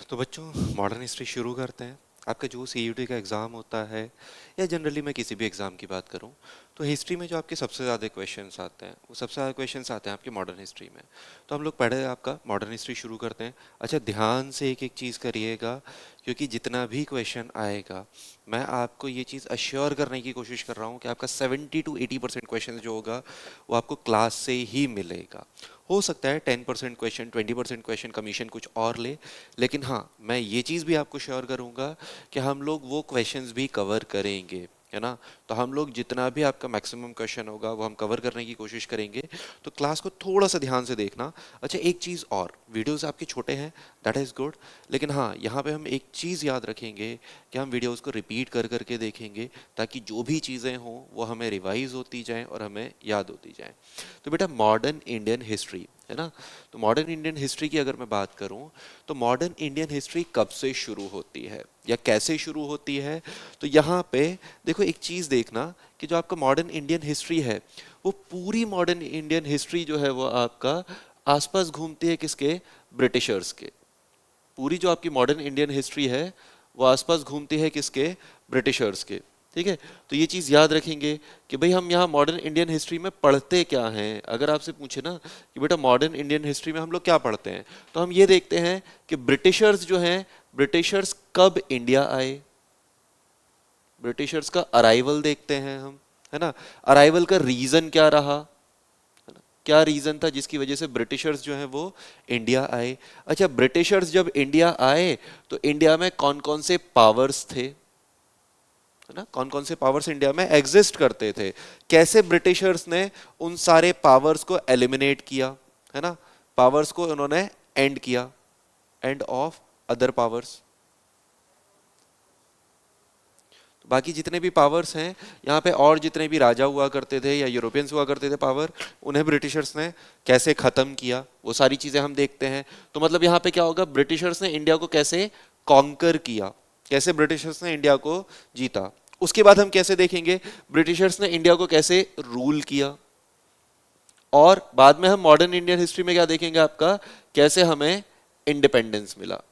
तो बच्चों modern history शुरू करते हैं। आपका जो सीयूटी का एग्ज़ाम होता है या जनरली मैं किसी भी एग्ज़ाम की बात करूं तो हिस्ट्री में जो आपके सबसे ज़्यादा क्वेश्चंस आते हैं वो सबसे ज़्यादा क्वेश्चंस आते हैं आपकी मॉडर्न हिस्ट्री में। तो हम लोग पहले आपका मॉडर्न हिस्ट्री शुरू करते हैं। अच्छा, ध्यान से एक एक चीज़ करिएगा क्योंकि जितना भी क्वेश्चन आएगा मैं आपको ये चीज़ अश्योर करने की कोशिश कर रहा हूँ कि आपका 70 to 80% क्वेश्चन जो होगा वो आपको क्लास से ही मिलेगा। हो सकता है 10% क्वेश्चन 20% क्वेश्चन कमीशन कुछ और ले, लेकिन हाँ मैं ये चीज़ भी आपको श्योर करूँगा कि हम लोग वो क्वेश्चंस भी कवर करेंगे, है ना। तो हम लोग जितना भी आपका मैक्सिमम क्वेश्चन होगा वो हम कवर करने की कोशिश करेंगे। तो क्लास को थोड़ा सा ध्यान से देखना। अच्छा, एक चीज़ और, वीडियोस आपके छोटे हैं, दैट इज़ गुड, लेकिन हाँ यहाँ पे हम एक चीज़ याद रखेंगे कि हम वीडियोस को रिपीट कर करके देखेंगे ताकि जो भी चीज़ें हों वो हमें रिवाइज होती जाएं और हमें याद होती जाएं। तो बेटा मॉडर्न इंडियन हिस्ट्री, है ना। तो मॉडर्न इंडियन हिस्ट्री की अगर मैं बात करूं तो मॉडर्न इंडियन हिस्ट्री कब से शुरू होती है या कैसे शुरू होती है। तो यहाँ पे देखो एक चीज़ देखना कि जो आपका मॉडर्न इंडियन हिस्ट्री है वो पूरी मॉडर्न इंडियन हिस्ट्री जो है वो आपका आसपास घूमती है किसके, ब्रिटिशर्स के। पूरी जो आपकी मॉडर्न इंडियन हिस्ट्री है वो आसपास घूमती है किसके, ब्रिटिशर्स के। ठीक है, तो ये चीज़ याद रखेंगे कि भाई हम यहाँ मॉडर्न इंडियन हिस्ट्री में पढ़ते क्या हैं। अगर आपसे पूछे ना कि बेटा मॉडर्न इंडियन हिस्ट्री में हम लोग क्या पढ़ते हैं, तो हम ये देखते हैं कि ब्रिटिशर्स जो हैं, ब्रिटिशर्स कब इंडिया आए, ब्रिटिशर्स का अराइवल देखते हैं हम, है ना। अराइवल का रीज़न क्या रहा, क्या रीजन था जिसकी वजह से ब्रिटिशर्स जो हैं वो इंडिया आए। अच्छा, ब्रिटिशर्स जब इंडिया आए तो इंडिया में कौन कौन से पावर्स थे, है ना, कौन कौन से पावर्स इंडिया में एग्जिस्ट करते थे, कैसे ब्रिटिशर्स ने उन सारे पावर्स को एलिमिनेट किया, है ना, पावर्स को उन्होंने एंड किया, एंड ऑफ अदर पावर्स। बाकी जितने भी पावर्स हैं यहाँ पे और जितने भी राजा हुआ करते थे या यूरोपियंस हुआ करते थे पावर, उन्हें ब्रिटिशर्स ने कैसे ख़त्म किया वो सारी चीज़ें हम देखते हैं। तो मतलब यहाँ पे क्या होगा, ब्रिटिशर्स ने इंडिया को कैसे कॉन्कर किया, कैसे ब्रिटिशर्स ने इंडिया को जीता। उसके बाद हम कैसे देखेंगे ब्रिटिशर्स ने इंडिया को कैसे रूल किया, और बाद में हम मॉडर्न इंडियन हिस्ट्री में क्या देखेंगे आपका, कैसे हमें इंडिपेंडेंस मिला।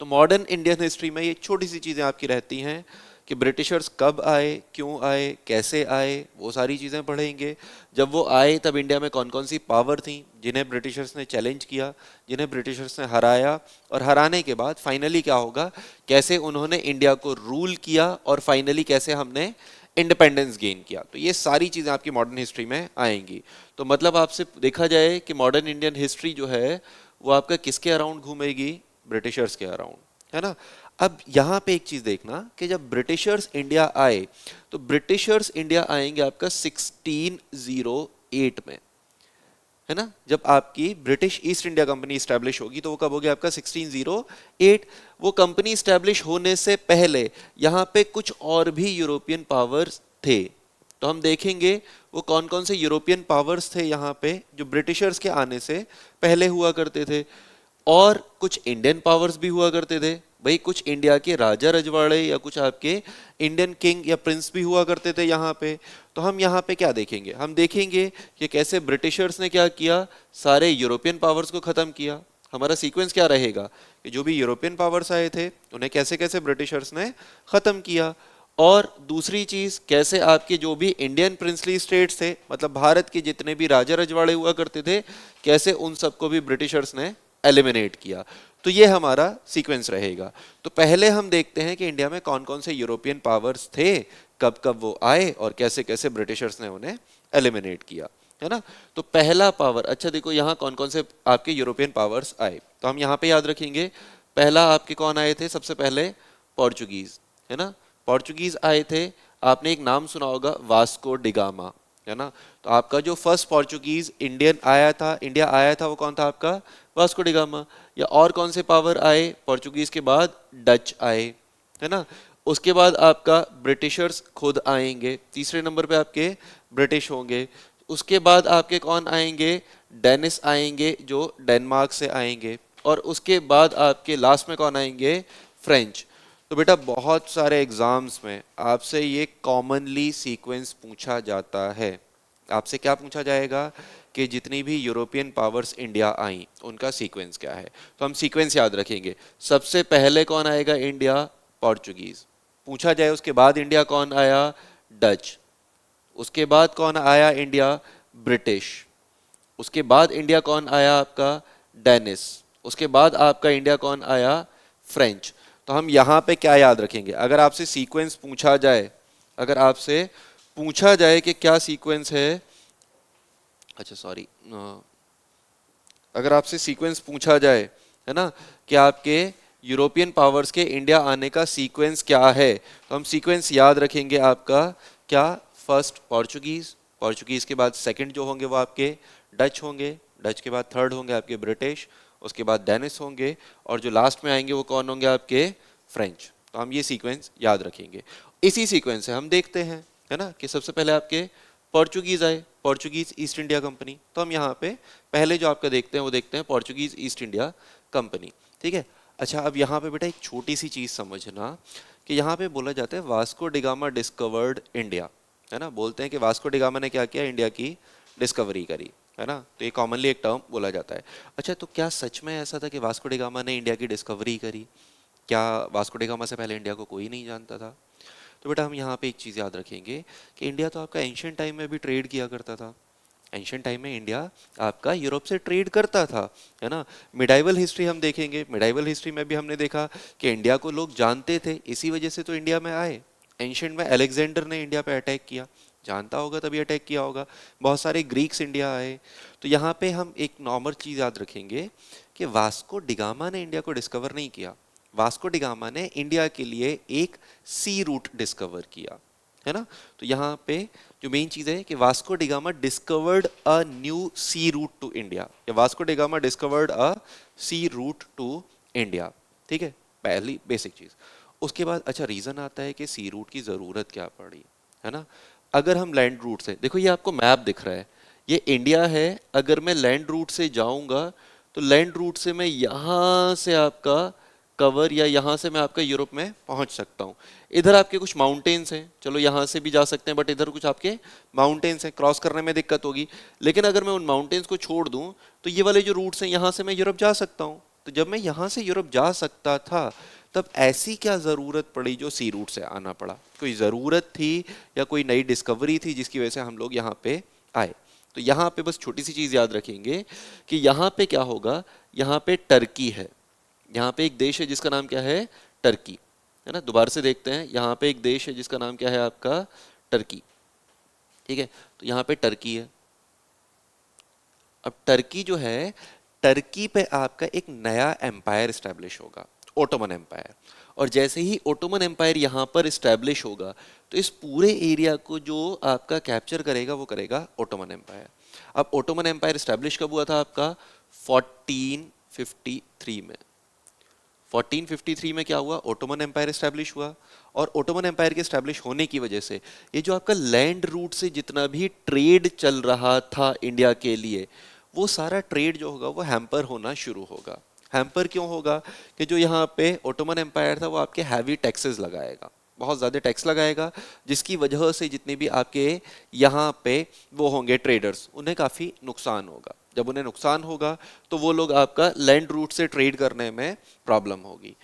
तो मॉडर्न इंडियन हिस्ट्री में ये छोटी सी चीज़ें आपकी रहती हैं कि ब्रिटिशर्स कब आए, क्यों आए, कैसे आए, वो सारी चीज़ें पढ़ेंगे। जब वो आए तब इंडिया में कौन कौन सी पावर थी जिन्हें ब्रिटिशर्स ने चैलेंज किया, जिन्हें ब्रिटिशर्स ने हराया, और हराने के बाद फाइनली क्या होगा, कैसे उन्होंने इंडिया को रूल किया, और फाइनली कैसे हमने इंडिपेंडेंस गेन किया। तो ये सारी चीज़ें आपकी मॉडर्न हिस्ट्री में आएंगी। तो मतलब आपसे देखा जाए कि मॉडर्न इंडियन हिस्ट्री जो है वो आपका किसके अराउंड घूमेगी, ब्रिटिशर्स के अराउंड, है ना। अब यहाँ पे एक चीज देखना कि जब ब्रिटिशर्स इंडिया आए तो ब्रिटिशर्स इंडिया आएंगे आपका 1608 में, है ना। जब आपकी British east India company establish होगी तो वो कब होगी आपका 1608। वो कंपनी स्टैब्लिश होने से पहले यहाँ पे कुछ और भी यूरोपियन पावर्स थे। तो हम देखेंगे वो कौन कौन से यूरोपियन पावर्स थे यहाँ पे जो ब्रिटिशर्स के आने से पहले हुआ करते थे, और कुछ इंडियन पावर्स भी हुआ करते थे। भाई कुछ इंडिया के राजा रजवाड़े या कुछ आपके इंडियन किंग या प्रिंस भी हुआ करते थे यहाँ पे। तो हम यहाँ पे क्या देखेंगे, हम देखेंगे कि कैसे ब्रिटिशर्स ने क्या किया, सारे यूरोपियन पावर्स को ख़त्म किया। हमारा सीक्वेंस क्या रहेगा कि जो भी यूरोपियन पावर्स आए थे उन्हें कैसे कैसे ब्रिटिशर्स ने ख़त्म किया, और दूसरी चीज़ कैसे आपके जो भी इंडियन प्रिंसली स्टेट्स थे, मतलब भारत के जितने भी राजा रजवाड़े हुआ करते थे, कैसे उन सबको भी ब्रिटिशर्स ने एलिमिनेट किया। तो ये हमारा सीक्वेंस रहेगा। तो पहले हम देखते हैं कि इंडिया में कौन कौन से यूरोपियन पावर्स थे, कब कब वो आए, और कैसे कैसे ब्रिटिशर्स ने उन्हें एलिमिनेट किया, है ना। तो पहला पावर, अच्छा देखो यहाँ कौन कौन से आपके यूरोपियन पावर्स आए, तो हम यहाँ पे याद रखेंगे। पहला आपके कौन आए थे, सबसे पहले पोर्चुगीज, है ना। पोर्चुगीज आए थे, आपने एक नाम सुना होगा वास्को डिगामा, है ना। तो आपका जो फर्स्ट पोर्चुगीज इंडिया आया था वो कौन था आपका, वास्को डिगामा। या और कौन से पावर आए पोर्चुगीज के बाद, डच आए, है ना। उसके बाद आपका ब्रिटिशर्स खुद आएंगे, तीसरे नंबर पे आपके ब्रिटिश होंगे। उसके बाद आपके कौन आएंगे, डेनिस आएंगे जो डेनमार्क से आएंगे, और उसके बाद आपके लास्ट में कौन आएंगे, फ्रेंच। तो बेटा बहुत सारे एग्जाम्स में आपसे ये कॉमनली सीक्वेंस पूछा जाता है। आपसे क्या पूछा जाएगा कि जितनी भी यूरोपियन पावर्स इंडिया आई उनका सीक्वेंस क्या है। तो हम सीक्वेंस याद रखेंगे। सबसे पहले कौन आएगा इंडिया, पोर्चुगीज पूछा जाए। उसके बाद इंडिया कौन आया, डच। उसके बाद कौन आया इंडिया, ब्रिटिश। उसके बाद इंडिया कौन आया आपका, डेनिस। उसके बाद आपका इंडिया कौन आया, फ्रेंच। तो हम यहां पे क्या याद रखेंगे, अगर आपसे सीक्वेंस पूछा जाए, अगर आपसे पूछा जाए कि क्या सीक्वेंस है, अच्छा सॉरी, अगर आपसे सीक्वेंस पूछा जाए, है ना, कि आपके यूरोपियन पावर्स के इंडिया आने का सीक्वेंस क्या है, तो हम सीक्वेंस याद रखेंगे आपका क्या, फर्स्ट पोर्चुगीज, पोर्चुगीज के बाद सेकंड जो होंगे वो आपके डच होंगे, डच के बाद थर्ड होंगे आपके ब्रिटिश, उसके बाद डेनिस होंगे, और जो लास्ट में आएंगे वो कौन होंगे आपके, फ्रेंच। तो हम ये सीक्वेंस याद रखेंगे। इसी सीक्वेंस से हम देखते हैं, है ना, कि सबसे पहले आपके पोर्चुगीज आए, पोर्चुगीज ईस्ट इंडिया कंपनी। तो हम यहाँ पे पहले जो आपका देखते हैं वो देखते हैं पोर्चुगीज ईस्ट इंडिया कंपनी, ठीक है। अच्छा, अब यहाँ पे बेटा एक छोटी सी चीज समझना कि यहाँ पे बोला जाता है वास्को डिगामा डिस्कवर्ड इंडिया, है ना, बोलते हैं कि वास्को डिगामा ने क्या किया, इंडिया की डिस्कवरी करी, है ना। तो ये कॉमनली एक टर्म बोला जाता है। अच्छा, तो क्या सच में ऐसा था कि वास्को डिगामा ने इंडिया की डिस्कवरी करी? क्या वास्को डिगामा से पहले इंडिया को कोई नहीं जानता था? तो बेटा हम यहाँ पे एक चीज़ याद रखेंगे कि इंडिया तो आपका एंशियंट टाइम में भी ट्रेड किया करता था। एंशियंट टाइम में इंडिया आपका यूरोप से ट्रेड करता था, है ना। मिडाइवल हिस्ट्री हम देखेंगे, मिडाइवल हिस्ट्री में भी हमने देखा कि इंडिया को लोग जानते थे, इसी वजह से तो इंडिया में आए। एंशियंट में अलेक्जेंडर ने इंडिया पे अटैक किया, जानता होगा तभी अटैक किया होगा। बहुत सारे ग्रीक्स इंडिया आए। तो यहाँ पे हम एक नॉर्मल चीज़ याद रखेंगे कि वास्को डिगामा ने इंडिया को डिस्कवर नहीं किया, वास्को डिगामा ने इंडिया के लिए एक सी रूट डिस्कवर किया, है ना। तो यहाँ पे जो मेन चीज है कि Vasco da Gama discovered a new sea route to India, या Vasco da Gama discovered a sea route to India, ठीक है, पहली बेसिक चीज। उसके बाद अच्छा रीजन आता है कि सी रूट की जरूरत क्या पड़ी, है ना। अगर हम लैंड रूट से देखो, ये आपको मैप दिख रहा है, ये इंडिया है। अगर मैं लैंड रूट से जाऊंगा तो लैंड रूट से मैं यहां से आपका कवर, या यहाँ से मैं आपका यूरोप में पहुंच सकता हूँ। इधर आपके कुछ माउंटेन्स हैं, चलो यहाँ से भी जा सकते हैं, बट इधर कुछ आपके माउंटेन्स हैं, क्रॉस करने में दिक्कत होगी। लेकिन अगर मैं उन माउंटेन्स को छोड़ दूँ तो ये वाले जो रूट्स हैं, यहाँ से मैं यूरोप जा सकता हूँ। तो जब मैं यहाँ से यूरोप जा सकता था, तब ऐसी क्या ज़रूरत पड़ी जो सी रूट से आना पड़ा? कोई ज़रूरत थी या कोई नई डिस्कवरी थी जिसकी वजह से हम लोग यहाँ पे आए? तो यहाँ पे बस छोटी सी चीज़ याद रखेंगे कि यहाँ पे क्या होगा, यहाँ पे टर्की है, यहाँ पे एक देश है जिसका नाम क्या है, टर्की, है ना। दोबारा से देखते हैं, यहाँ पे एक देश है जिसका नाम क्या है आपका, टर्की, ठीक है। तो यहाँ पे टर्की है। अब टर्की जो है, टर्की पे आपका एक नया एम्पायर स्टैब्लिश होगा, ओटोमन एम्पायर। और जैसे ही ओटोमन एम्पायर यहाँ पर स्टैब्लिश होगा तो इस पूरे एरिया को जो आपका कैप्चर करेगा वो करेगा ओटोमन एम्पायर। अब ओटोमन एम्पायर स्टैब्लिश कब हुआ था आपका, 1453 में। 1453 में क्या हुआ, ओटोमन एम्पायर एस्टैब्लिश हुआ। और ओटोमन एम्पायर के एस्टैब्लिश होने की वजह से ये जो आपका लैंड रूट से जितना भी ट्रेड चल रहा था इंडिया के लिए, वो सारा ट्रेड जो होगा वो हैम्पर होना शुरू होगा। हैम्पर क्यों होगा कि जो यहाँ पे ओटोमन एम्पायर था वो आपके हैवी टैक्सेस लगाएगा, बहुत ज़्यादा टैक्स लगाएगा, जिसकी वजह से जितने भी आपके यहाँ पे वो होंगे ट्रेडर्स, उन्हें काफ़ी नुकसान होगा। जब उन्हें नुकसान होगा तो वो लोग आपका लैंड रूट से ट्रेड करने में प्रॉब्लम होगी।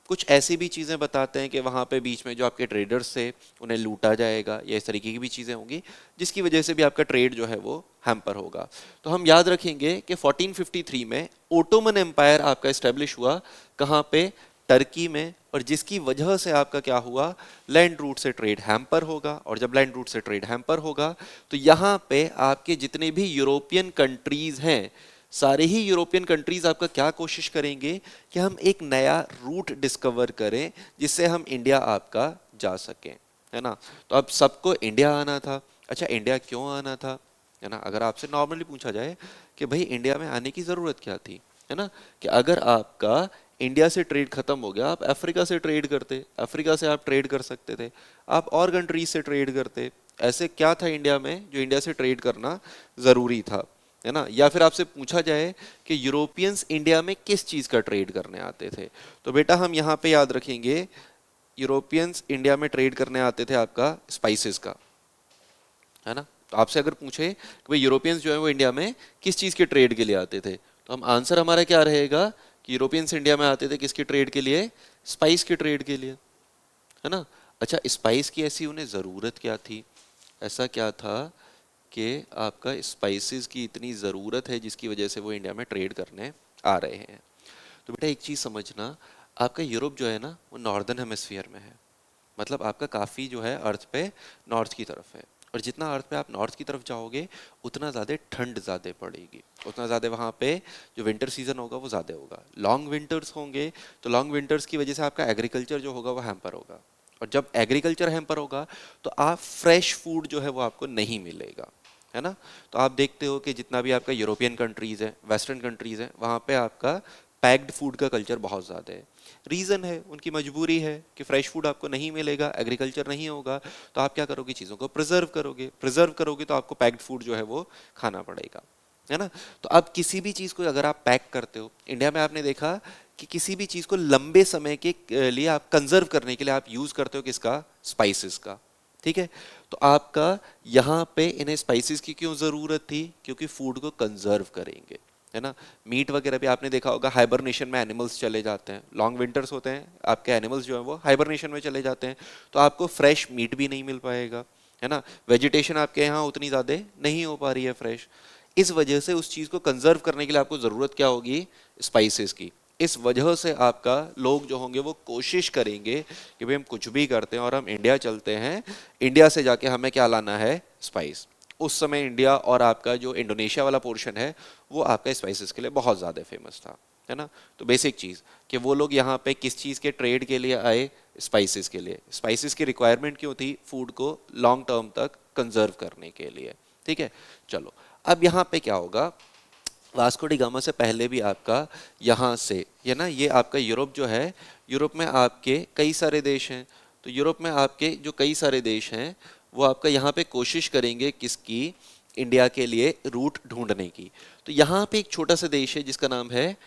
कुछ ऐसी भी चीज़ें बताते हैं कि वहाँ पे बीच में जो आपके ट्रेडर्स थे उन्हें लूटा जाएगा, या इस तरीके की भी चीज़ें होंगी जिसकी वजह से भी आपका ट्रेड जो है वो हैम्पर होगा। तो हम याद रखेंगे कि 1453 में ओटोमन एम्पायर आपका इस्टेब्लिश हुआ, कहाँ पे, टर्की में। और जिसकी वजह से आपका क्या हुआ, लैंड रूट से ट्रेड हैम्पर होगा। और जब लैंड रूट से ट्रेड हैम्पर होगा तो यहाँ पे आपके जितने भी यूरोपियन कंट्रीज हैं, सारे ही यूरोपियन कंट्रीज आपका क्या कोशिश करेंगे कि हम एक नया रूट डिस्कवर करें जिससे हम इंडिया आपका जा सकें, है ना। तो अब सबको इंडिया आना था। अच्छा, इंडिया क्यों आना था, है ना। अगर आपसे नॉर्मली पूछा जाए कि भाई इंडिया में आने की ज़रूरत क्या थी, है ना, कि अगर आपका इंडिया से ट्रेड खत्म हो गया, आप अफ्रीका से ट्रेड करते, अफ्रीका से आप ट्रेड कर सकते थे, आप और कंट्रीज से ट्रेड करते। ऐसे क्या था इंडिया में जो इंडिया से ट्रेड करना ज़रूरी था, है ना। या फिर आपसे पूछा जाए कि यूरोपियंस इंडिया में किस चीज़ का ट्रेड करने आते थे, तो बेटा हम यहाँ पे याद रखेंगे यूरोपियंस इंडिया में ट्रेड करने आते थे आपका स्पाइसेस का, है ना। तो तो आपसे अगर पूछे कि भाई यूरोपियंस जो है वो इंडिया में किस चीज़ के ट्रेड के लिए आते थे, तो हम आंसर हमारा क्या रहेगा कि यूरोपियंस इंडिया में आते थे किसकी ट्रेड के लिए, स्पाइस के ट्रेड के लिए, है ना। अच्छा, स्पाइस की ऐसी उन्हें ज़रूरत क्या थी, ऐसा क्या था कि आपका स्पाइसेस की इतनी ज़रूरत है जिसकी वजह से वो इंडिया में ट्रेड करने आ रहे हैं। तो बेटा एक चीज़ समझना, आपका यूरोप जो है ना वो नॉर्दर्न हेमिस्फीयर में है, मतलब आपका काफ़ी जो है अर्थ पे नॉर्थ की तरफ है, और जितना अर्थ पे आप नॉर्थ की तरफ जाओगे उतना ज़्यादा ठंड ज़्यादा पड़ेगी, उतना ज़्यादा वहाँ पे जो विंटर सीजन होगा वो ज़्यादा होगा, लॉन्ग विंटर्स होंगे, तो लॉन्ग विंटर्स की वजह से आपका एग्रीकल्चर जो होगा वो हैम्पर होगा, और जब एग्रीकल्चर हैम्पर होगा तो आप फ्रेश फूड जो है वो आपको नहीं मिलेगा, है ना। तो आप देखते हो कि जितना भी आपका यूरोपियन कंट्रीज़ है, वेस्टर्न कंट्रीज़ है, वहाँ पे आपका पैक्ड फूड का कल्चर बहुत ज़्यादा है। रीज़न है, उनकी मजबूरी है कि फ्रेश फूड आपको नहीं मिलेगा, एग्रीकल्चर नहीं होगा, तो आप क्या करोगे, चीज़ों को प्रिजर्व करोगे तो आपको पैक्ड फूड जो है वो खाना पड़ेगा, है ना। तो अब किसी भी चीज़ को अगर आप पैक करते हो, इंडिया में आपने देखा कि किसी भी चीज़ को लंबे समय के लिए आप कंजर्व करने के लिए आप यूज़ करते हो किसका, स्पाइसेस का, ठीक है। तो आपका यहाँ पे इन्हें स्पाइसेस की क्यों ज़रूरत थी, क्योंकि फूड को कंजर्व करेंगे, है ना। मीट वगैरह भी आपने देखा होगा, हाइबरनेशन में एनिमल्स चले जाते हैं, लॉन्ग विंटर्स होते हैं, आपके एनिमल्स जो हैं वो हाइबरनेशन में चले जाते हैं, तो आपको फ्रेश मीट भी नहीं मिल पाएगा, है ना। वेजिटेशन आपके यहाँ उतनी ज़्यादा नहीं हो पा रही है फ्रेश, इस वजह से उस चीज़ को कंजर्व करने के लिए आपको ज़रूरत क्या होगी, स्पाइसेस की। इस वजह से आपका लोग जो होंगे वो कोशिश करेंगे कि भाई हम कुछ भी करते हैं और हम इंडिया चलते हैं, इंडिया से जाके हमें क्या लाना है, स्पाइस। उस समय इंडिया और आपका जो इंडोनेशिया वाला पोर्शन है वो आपका स्पाइसेस के लिए बहुत ज़्यादा फेमस था, है ना। तो बेसिक चीज़ कि वो लोग यहाँ पे किस चीज़ के ट्रेड के लिए आए, स्पाइसेस के लिए। स्पाइसेस की रिक्वायरमेंट क्यों थी, फूड को लॉन्ग टर्म तक कंजर्व करने के लिए, ठीक है। चलो अब यहाँ पे क्या होगा, वास्को डी गामा से पहले भी आपका यहाँ से, ये ना, ये आपका यूरोप जो है, यूरोप में आपके कई सारे देश हैं, तो यूरोप में आपके जो कई सारे देश हैं वो आपका यहाँ पे कोशिश करेंगे किसकी, इंडिया के लिए रूट ढूंढने की। तो यहाँ पे एक छोटा सा देश है जिसका नाम है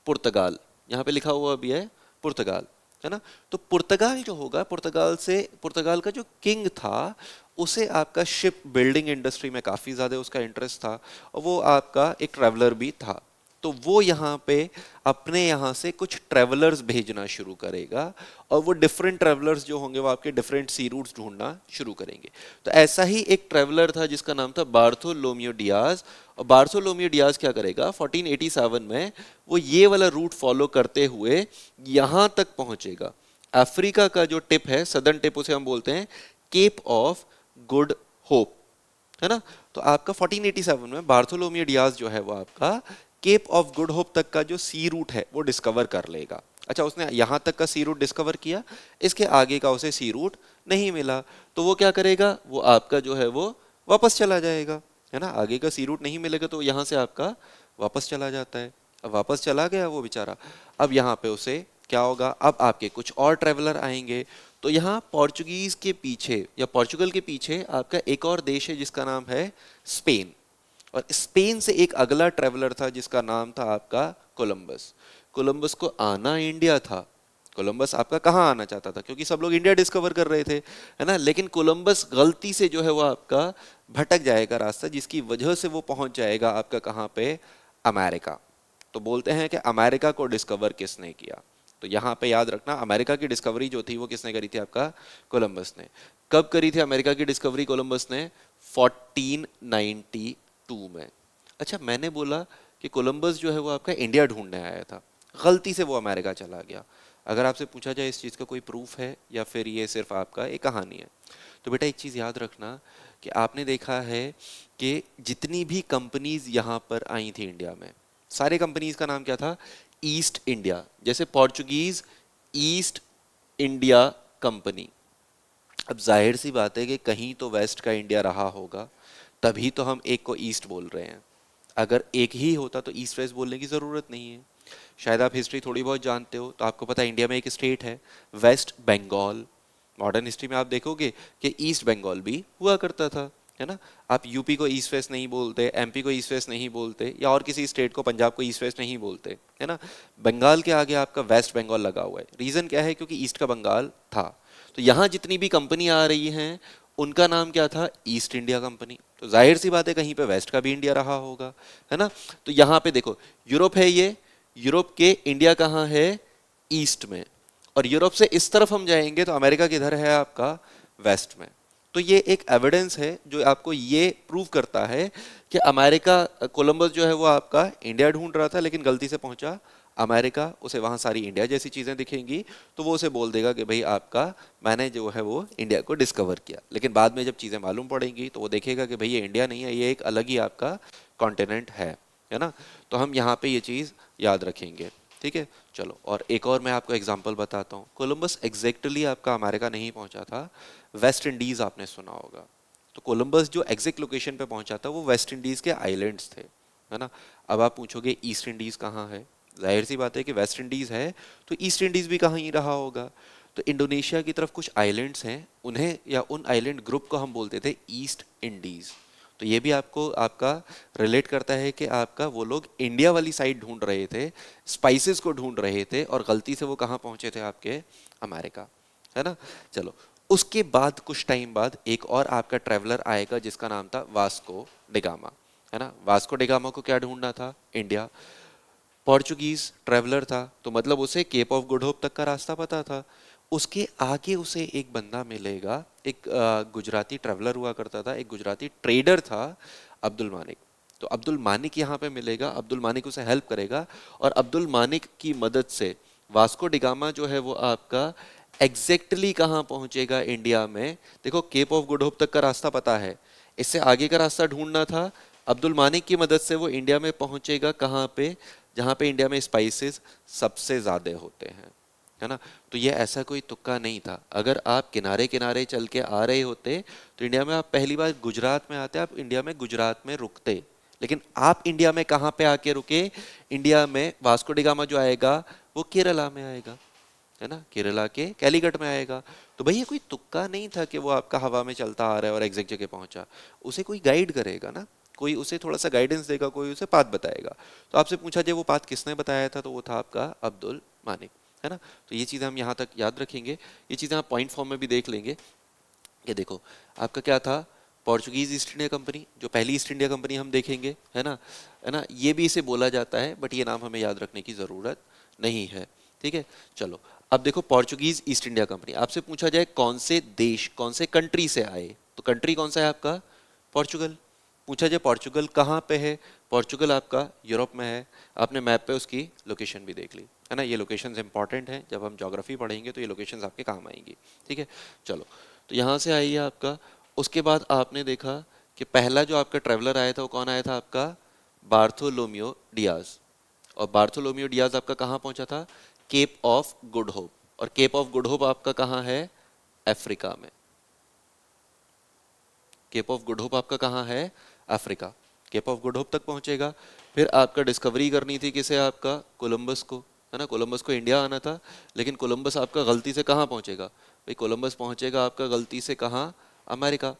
पुर्तगाल, यहाँ पे लिखा हुआ भी है पुर्तगाल, है ना। तो पुर्तगाल जो होगा, पुर्तगाल का जो किंग था उसे आपका शिप बिल्डिंग इंडस्ट्री में काफ़ी ज़्यादा उसका इंटरेस्ट था, और वो आपका एक ट्रैवलर भी था, तो वो यहाँ पे अपने यहाँ से कुछ ट्रैवलर्स भेजना शुरू करेगा, और वो डिफरेंट ट्रैवलर्स जो होंगे वो आपके डिफरेंट सी रूट्स ढूंढना शुरू करेंगे। तो ऐसा ही एक ट्रैवलर था जिसका नाम था बार्थोलोम्यू डियाज, और बार्थोलोम्यू डियाज क्या करेगा, 1487 में वो ये वाला रूट फॉलो करते हुए यहाँ तक पहुँचेगा। अफ्रीका का जो टिप है, सदर्न टिप, उसे हम बोलते हैं केप ऑफ गुड होप, है ना। तो आपका 1487 में बार्थोलोम्यू डियाज जो है वो आपका केप ऑफ गुड होप तक का जो सी रूट है वो डिस्कवर कर लेगा। अच्छा, उसने यहाँ तक का सी रूट डिस्कवर किया, इसके आगे का उसे सी रूट नहीं मिला, तो वो क्या करेगा, वो आपका जो है वो वापस चला जाएगा, है ना। आगे का सी रूट नहीं मिलेगा तो यहाँ से आपका वापस चला जाता है। अब वापस चला गया वो बेचारा, अब यहाँ पे उसे क्या होगा, अब आपके कुछ और ट्रैवलर आएंगे, तो यहाँ पोर्चुगीज के पीछे या पोर्चुगल के पीछे आपका एक और देश है जिसका नाम है स्पेन, और स्पेन से एक अगला ट्रैवलर था जिसका नाम था आपका कोलंबस। कोलंबस को आना इंडिया था, कोलंबस आपका कहाँ आना चाहता था, क्योंकि सब लोग इंडिया डिस्कवर कर रहे थे, है ना। लेकिन कोलंबस गलती से जो है वो आपका भटक जाएगा रास्ता, जिसकी वजह से वो पहुंच जाएगा आपका कहाँ पे, अमेरिका। तो बोलते हैं कि अमेरिका को डिस्कवर किसने किया, तो यहाँ पे याद रखना अमेरिका की डिस्कवरी जो थी वो किसने करी थी, आपका कोलंबस ने। कब करी थी अमेरिका की डिस्कवरी कोलंबस ने, 1492 में। अच्छा, मैंने बोला कि कोलंबस जो है वो आपका इंडिया ढूंढने आया था, गलती से वो अमेरिका चला गया। अगर आपसे पूछा जाए इस चीज़ का कोई प्रूफ है या फिर ये सिर्फ आपका एक कहानी है, तो बेटा एक चीज़ याद रखना कि आपने देखा है कि जितनी भी कंपनीज यहाँ पर आई थी इंडिया में, सारे कंपनीज का नाम क्या था, ईस्ट इंडिया। जैसे पोर्चुगीज ईस्ट इंडिया कंपनी, अब जाहिर सी बात है कि कहीं तो वेस्ट का इंडिया रहा होगा, तभी तो हम एक को ईस्ट बोल रहे हैं। अगर एक ही होता तो ईस्ट वेस्ट बोलने की ज़रूरत नहीं है। शायद आप हिस्ट्री थोड़ी बहुत जानते हो, तो आपको पता है इंडिया में एक स्टेट है वेस्ट बंगाल। मॉडर्न हिस्ट्री में आप देखोगे कि ईस्ट बंगाल भी हुआ करता था, है ना। आप यूपी को ईस्ट वेस्ट नहीं बोलते, एमपी को ईस्ट वेस्ट नहीं बोलते, या और किसी स्टेट को, पंजाब को ईस्ट वेस्ट नहीं बोलते, है ना। बंगाल के आगे आपका वेस्ट बंगाल लगा हुआ है। रीज़न क्या है, क्योंकि ईस्ट का बंगाल था। तो यहाँ जितनी भी कंपनी आ रही हैं उनका नाम क्या था? East India company. तो जाहिर सी बात है कहीं पे वेस्ट का भी इंडिया रहा होगा, है ना। तो यहाँ पे देखो यूरोप है ये, यूरोप के इंडिया कहाँ है? ईस्ट में। और यूरोप से इस तरफ हम जाएंगे तो अमेरिका किधर है आपका? वेस्ट में। तो ये एक एविडेंस है जो आपको ये प्रूव करता है कि अमेरिका, कोलंबस जो है वो आपका इंडिया ढूंढ रहा था लेकिन गलती से पहुंचा अमेरिका। उसे वहां सारी इंडिया जैसी चीजें दिखेंगी तो वो उसे बोल देगा कि भाई आपका, मैंने जो है वो इंडिया को डिस्कवर किया। लेकिन बाद में जब चीजें मालूम पड़ेंगी तो वो देखेगा कि भाई ये इंडिया नहीं है, ये एक अलग ही आपका कॉन्टिनेंट है ना। तो हम यहाँ पे ये चीज याद रखेंगे, ठीक है। चलो, और एक और मैं आपको एग्जांपल बताता हूँ। कोलंबस एग्जैक्टली आपका अमेरिका नहीं पहुंचा था, वेस्ट इंडीज आपने सुना होगा। तो कोलंबस जो एग्जैक्ट लोकेशन पे पहुंचा था वो वेस्ट इंडीज के आइलैंड्स थे, है ना। अब आप पूछोगे ईस्ट इंडीज कहाँ है? जाहिर सी बात है कि वेस्ट इंडीज है तो ईस्ट इंडीज भी कहाँ ही रहा होगा। तो इंडोनेशिया की तरफ कुछ आइलैंड्स हैं, उन्हें या उन आइलैंड ग्रुप को हम बोलते थे ईस्ट इंडीज। तो ये भी आपको आपका रिलेट करता है कि आपका वो लोग इंडिया वाली साइड ढूंढ रहे थे, स्पाइसेस को ढूंढ रहे थे, और गलती से वो कहाँ पहुंचे थे? आपके अमेरिका, है ना। चलो, उसके बाद कुछ टाइम बाद एक और आपका ट्रेवलर आएगा जिसका नाम था वास्को डिगामा, है ना। वास्को डिगामा को क्या ढूंढना था? इंडिया। पोर्चुगीज ट्रेवलर था तो मतलब उसे केप ऑफ गुड होप तक का रास्ता पता था। उसके आगे उसे एक बंदा मिलेगा, एक गुजराती ट्रेवलर हुआ करता था, एक गुजराती ट्रेडर था, अब्दुल मानिक। तो अब्दुल मानिक यहाँ पे मिलेगा, अब्दुल मानिक उसे हेल्प करेगा, और अब्दुल मानिक की मदद से वास्को डिगामा जो है वो आपका एग्जैक्टली कहाँ पहुंचेगा इंडिया में? देखो, केप ऑफ गुड होप तक का रास्ता पता है, इससे आगे का रास्ता ढूंढना था। अब्दुल मानिक की मदद से वो इंडिया में पहुंचेगा कहाँ पे? जहाँ पे इंडिया में स्पाइसेस सबसे ज़्यादा होते हैं, है ना। तो ये ऐसा कोई तुक्का नहीं था। अगर आप किनारे किनारे चल के आ रहे होते तो इंडिया में आप पहली बार गुजरात में आते, आप इंडिया में गुजरात में रुकते। लेकिन आप इंडिया में कहाँ पे आके रुके? इंडिया में वास्को डिगामा जो आएगा वो केरला में आएगा, है ना, केरला के कैलीकट में आएगा। तो भाई ये कोई तुक्का नहीं था कि वो आपका हवा में चलता आ रहा है और एग्जैक्ट जगह पहुंचा। उसे कोई गाइड करेगा ना, कोई उसे थोड़ा सा गाइडेंस देगा, कोई उसे पाथ बताएगा। तो आपसे पूछा जाए वो पाथ किसने बताया था, तो वो था आपका अब्दुल मानिक, है ना। तो ये चीज़ें हम यहाँ तक याद रखेंगे, ये चीज़ें आप पॉइंट फॉर्म में भी देख लेंगे। ये देखो आपका क्या था? पोर्चुगीज ईस्ट इंडिया कंपनी, जो पहली ईस्ट इंडिया कंपनी हम देखेंगे, है ना, है ना। ये भी इसे बोला जाता है बट ये नाम हमें याद रखने की ज़रूरत नहीं है, ठीक है। चलो, अब देखो पोर्चुगीज ईस्ट इंडिया कंपनी, आपसे पूछा जाए कौन से देश, कौन से कंट्री से आए, तो कंट्री कौन सा है आपका? पोर्चुगल। पूछा जाए पोर्चुगल कहाँ पे है? पोर्चुगल आपका यूरोप में है। आपने मैप पे उसकी लोकेशन भी देख ली, है ना। ये लोकेशंस इंपॉर्टेंट हैं, जब हम ज्योग्राफी पढ़ेंगे तो ये लोकेशंस आपके काम आएंगी, ठीक है। चलो, तो यहाँ से आइए आपका। उसके बाद आपने देखा कि पहला जो आपका ट्रेवलर आया था वो कौन आया था? आपका बार्थोलोमियो डियाज। और बार्थोलोमियो डियाज आपका कहाँ पहुंचा था? Cape of Good Hope. और केप ऑफ गुड होप आपका कहाँ है? अफ्रीका में। केप ऑफ गुड होप आपका कहाँ है? Africa. Cape of Good Hope तक पहुंचेगा। फिर आपका डिस्कवरी करनी थी किसे? आपका कोलंबस को, है ना। कोलंबस को इंडिया आना था, लेकिन कोलंबस आपका गलती से कहाँ पहुंचेगा? भाई कोलंबस पहुंचेगा आपका गलती से कहाँ? अमेरिका,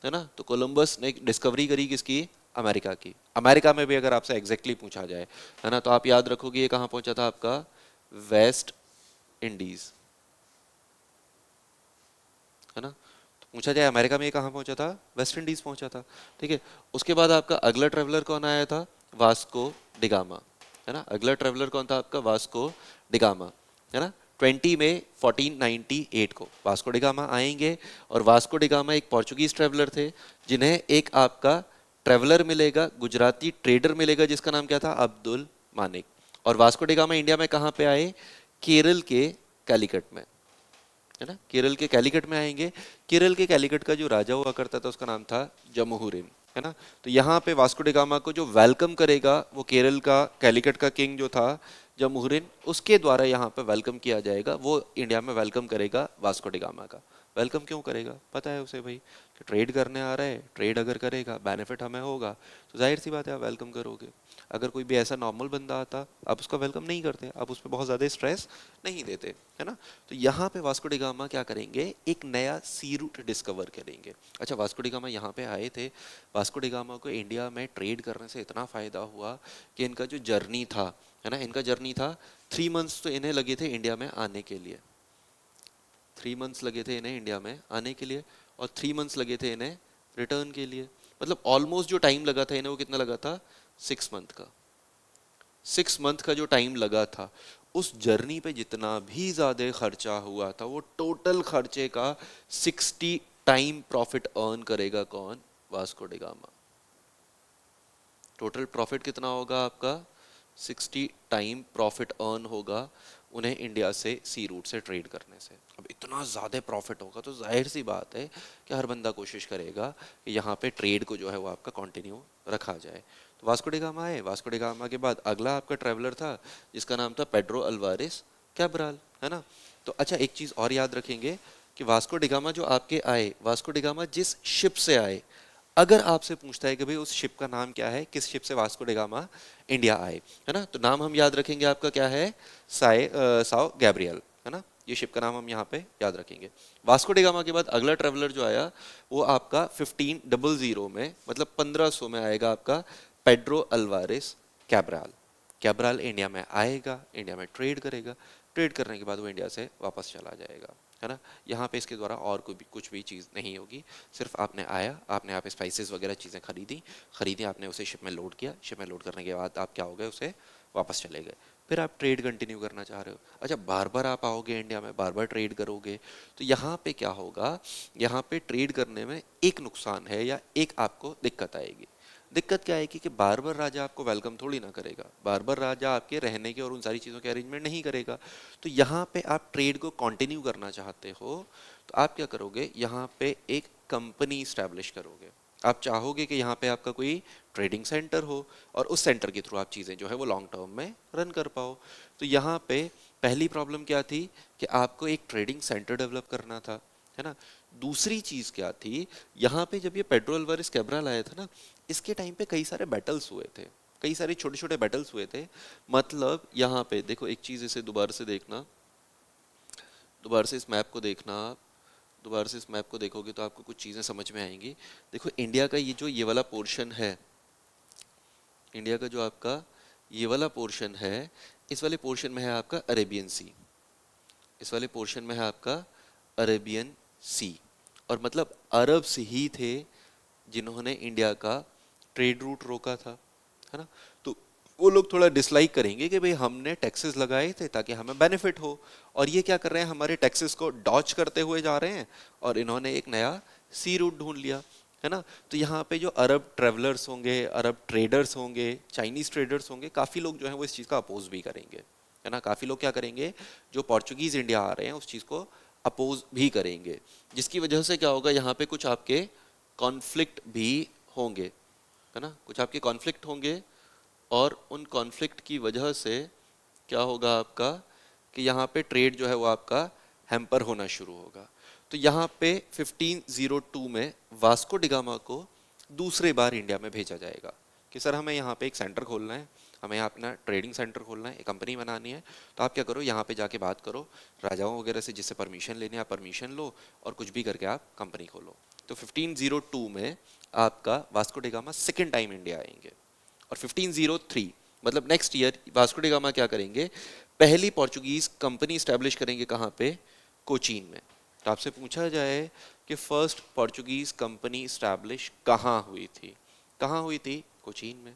है ना। तो कोलंबस ने डिस्कवरी करी किसकी? अमेरिका की। अमेरिका में भी अगर आपसे एग्जैक्टली पूछा जाए, है ना, तो आप याद रखोगे ये कहाँ पहुंचा था आपका? वेस्ट इंडीज, है ना। तो पूछा जाए अमेरिका में ये कहाँ पहुंचा था? वेस्ट इंडीज पहुंचा था, ठीक है। उसके बाद आपका अगला ट्रेवलर कौन आया था? वास्को डिगामा, है ना। अगला ट्रेवलर कौन था आपका? वास्को डिगामा, है ना। 20 में 1498 को वास्को डिगामा आएंगे। और वास्को डिगामा एक पोर्चुगीज ट्रेवलर थे जिन्हें एक आपका ट्रेवलर मिलेगा, गुजराती ट्रेडर मिलेगा जिसका नाम क्या था? अब्दुल मानिक। और वास्को डिगामा इंडिया में कहाँ पे आए? केरल के कैलीकट में, है ना। केरल के कैलीकट में आएंगे। केरल के कैलीकट का जो राजा हुआ करता था उसका नाम था जमहुरिन, है ना। तो यहाँ पे वास्को डी गामा को जो वेलकम करेगा वो केरल का कैलीकट का किंग जो था जमहुरिन, उसके द्वारा यहाँ पे वेलकम किया जाएगा। वो इंडिया में वेलकम करेगा वास्को डी गामा का। वेलकम क्यों करेगा? पता है उसे भाई कि ट्रेड करने आ रहा है, ट्रेड अगर करेगा बेनिफिट हमें होगा, तो जाहिर सी बात है आप वेलकम करोगे। अगर कोई भी ऐसा नॉर्मल बंदा आता आप उसका वेलकम नहीं करते, आप उस पर बहुत ज़्यादा स्ट्रेस नहीं देते, है ना। तो यहाँ पे वास्को डी गामा क्या करेंगे? एक नया सी रूट डिस्कवर करेंगे। अच्छा, वास्को डी गामा यहाँ पे आए थे। वास्को डी गामा को इंडिया में ट्रेड करने से इतना फ़ायदा हुआ कि इनका जो जर्नी था, है ना, इनका जर्नी था 3 मंथ्स तो इन्हें लगे थे इंडिया में आने के लिए। 3 मंथ्स लगे थे इन्हें इंडिया में आने के लिए। और 3 मंथ्स लगे थे इन्हें रिटर्न के लिए। मतलब ऑलमोस्ट जो टाइम लगा था इन्हें वो कितना लगा था, 6 मंथ का। 6 मंथ का जो टाइम लगा था, उस जर्नी पे जितना भी ज्यादा खर्चा हुआ था वो टोटल खर्चे का 60 टाइम प्रॉफिट अर्न करेगा कौन, Vasco D gamma. Total profit कितना होगा आपका, 60 टाइम प्रॉफिट अर्न होगा उन्हें इंडिया से सी रूट से ट्रेड करने से। अब इतना ज़्यादा प्रॉफिट होगा तो जाहिर सी बात है कि हर बंदा कोशिश करेगा कि यहाँ पे ट्रेड को जो है वो आपका कंटिन्यू रखा जाए। तो वास्को डी गामा आए, वास्को डी गामा के बाद अगला आपका ट्रैवलर था जिसका नाम था पेड्रो अल्वारेस कैब्राल, है ना। तो अच्छा एक चीज़ और याद रखेंगे कि वास्को डी गामा जो आपके आए, वास्को डी गामा जिस शिप से आए, अगर आपसे पूछता है कि भाई उस शिप का नाम क्या है, किस शिप से वास्को डी गामा इंडिया आए, है ना, तो नाम हम याद रखेंगे आपका क्या है, साओ गैब्रियल, है ना। ये शिप का नाम हम यहाँ पे याद रखेंगे। वास्को डी गामा के बाद अगला ट्रेवलर जो आया वो आपका 1500 में, मतलब 1500 में आएगा आपका Pedro Alvares Cabral. Cabral India में आएगा, इंडिया में ट्रेड करेगा, ट्रेड करने के बाद वो इंडिया से वापस चला जाएगा, है ना। यहाँ पे इसके द्वारा और कोई भी कुछ भी चीज़ नहीं होगी, सिर्फ आपने आया, आपने यहाँ पे स्पाइसेस वगैरह चीज़ें खरीदी, आपने उसे शिप में लोड किया, शिप में लोड करने के बाद आप क्या हो गए, उसे वापस चले गए, फिर आप ट्रेड कंटिन्यू करना चाह रहे हो। अच्छा बार बार आप आओगे इंडिया में, बार बार ट्रेड करोगे, तो यहाँ पे क्या होगा, यहाँ पे ट्रेड करने में एक नुकसान है या एक आपको दिक्कत आएगी। दिक्कत क्या आएगी कि बार बार राजा आपको वेलकम थोड़ी ना करेगा, बार बार राजा आपके रहने के और उन सारी चीज़ों के अरेंजमेंट नहीं करेगा। तो यहाँ पे आप ट्रेड को कंटिन्यू करना चाहते हो तो आप क्या करोगे, यहाँ पे एक कंपनी स्टैब्लिश करोगे। आप चाहोगे कि यहाँ पे आपका कोई ट्रेडिंग सेंटर हो और उस सेंटर के थ्रू आप चीज़ें जो है वो लॉन्ग टर्म में रन कर पाओ। तो यहाँ पे पहली प्रॉब्लम क्या थी कि आपको एक ट्रेडिंग सेंटर डेवलप करना था, है ना। दूसरी चीज़ क्या थी, यहाँ पे जब ये पेड्रो अल्वारेस कैब्राल आया था ना, इसके टाइम पे कई सारे बैटल्स हुए थे, कई सारे छोटे छोटे बैटल्स हुए थे। मतलब यहाँ पे देखो एक चीज़, इसे दोबारा से देखना, दोबारा से इस मैप को देखना, आप दोबारा से इस मैप को देखोगे तो आपको कुछ चीज़ें समझ में आएंगी। देखो इंडिया का ये वाला पोर्शन है, इंडिया का जो आपका ये वाला पोर्शन है, इस वाले पोर्शन में है आपका अरेबियन सी, इस वाले पोर्शन में है आपका अरेबियन सी, और मतलब अरब्स ही थे जिन्होंने इंडिया का ट्रेड रूट रोका था, है ना। तो वो लोग थोड़ा डिसलाइक करेंगे कि भाई हमने टैक्सेस लगाए थे ताकि हमें बेनिफिट हो, और ये क्या कर रहे हैं, हमारे टैक्सेस को डॉच करते हुए जा रहे हैं, और इन्होंने एक नया सी रूट ढूंढ लिया, है ना। तो यहाँ पे जो अरब ट्रेवलर्स होंगे, अरब ट्रेडर्स होंगे, चाइनीज ट्रेडर्स होंगे, काफ़ी लोग जो है वो इस चीज़ का अपोज भी करेंगे, है ना। काफ़ी लोग क्या करेंगे, जो पोर्चुगीज इंडिया आ रहे हैं उस चीज़ को अपोज भी करेंगे, जिसकी वजह से क्या होगा, यहाँ पे कुछ आपके कॉन्फ्लिक्ट भी होंगे, है ना, कुछ आपके कॉन्फ्लिक्ट होंगे, और उन कॉन्फ्लिक्ट की वजह से क्या होगा आपका कि यहाँ पे ट्रेड जो है वो आपका हैम्पर होना शुरू होगा। तो यहाँ पे 1502 में वास्को डी गामा को दूसरे बार इंडिया में भेजा जाएगा कि सर हमें यहाँ पे एक सेंटर खोलना है, हमें यहाँ अपना ट्रेडिंग सेंटर खोलना है, एक कंपनी बनानी है। तो आप क्या करो, यहाँ पे जाके बात करो राजाओं वगैरह से, जिससे परमिशन लेनी है आप परमिशन लो, और कुछ भी करके आप कंपनी खोलो। तो 1502 में आपका Vasco D gamma second time India आएंगे, और 1503 मतलब next year Vasco D gamma क्या करेंगे, पहली पोर्चुगीज कंपनी स्टैब्लिश करेंगे, कहाँ पे, कोचीन में। तो आपसे पूछा जाए कि फर्स्ट पोर्चुगीज कंपनी स्टैब्लिश कहाँ हुई थी, कहाँ हुई थी, कोचीन में।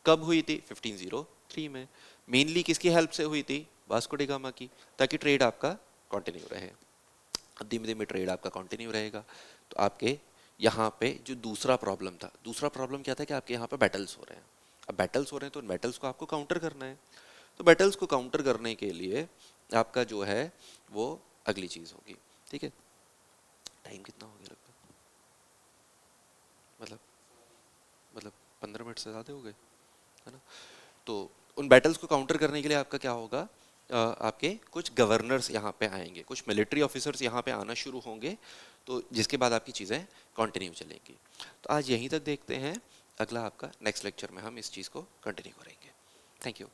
कब हुई थी, 1503 में। मेनली किसकी हेल्प से हुई थी, वास्को डी गामा की, ताकि ट्रेड आपका कंटिन्यू रहे। धीमे धीमे ट्रेड आपका कंटिन्यू रहेगा। तो आपके यहाँ पे जो दूसरा प्रॉब्लम था, दूसरा प्रॉब्लम क्या था कि आपके यहाँ पे बैटल्स हो रहे हैं। अब बैटल्स हो रहे हैं तो उन बैटल्स को आपको काउंटर करना है। तो बैटल्स को काउंटर करने के लिए आपका जो है वो अगली चीज़ होगी, ठीक है। टाइम कितना हो गया लगभग, मतलब 15 मिनट से ज़्यादा हो गए, है ना। तो उन बैटल्स को काउंटर करने के लिए आपका क्या होगा, आपके कुछ गवर्नर्स यहाँ पे आएंगे, कुछ मिलिट्री ऑफिसर्स यहाँ पे आना शुरू होंगे, तो जिसके बाद आपकी चीज़ें कंटिन्यू चलेंगी। तो आज यहीं तक देखते हैं, अगला आपका नेक्स्ट लेक्चर में हम इस चीज़ को कंटिन्यू करेंगे। Thank you.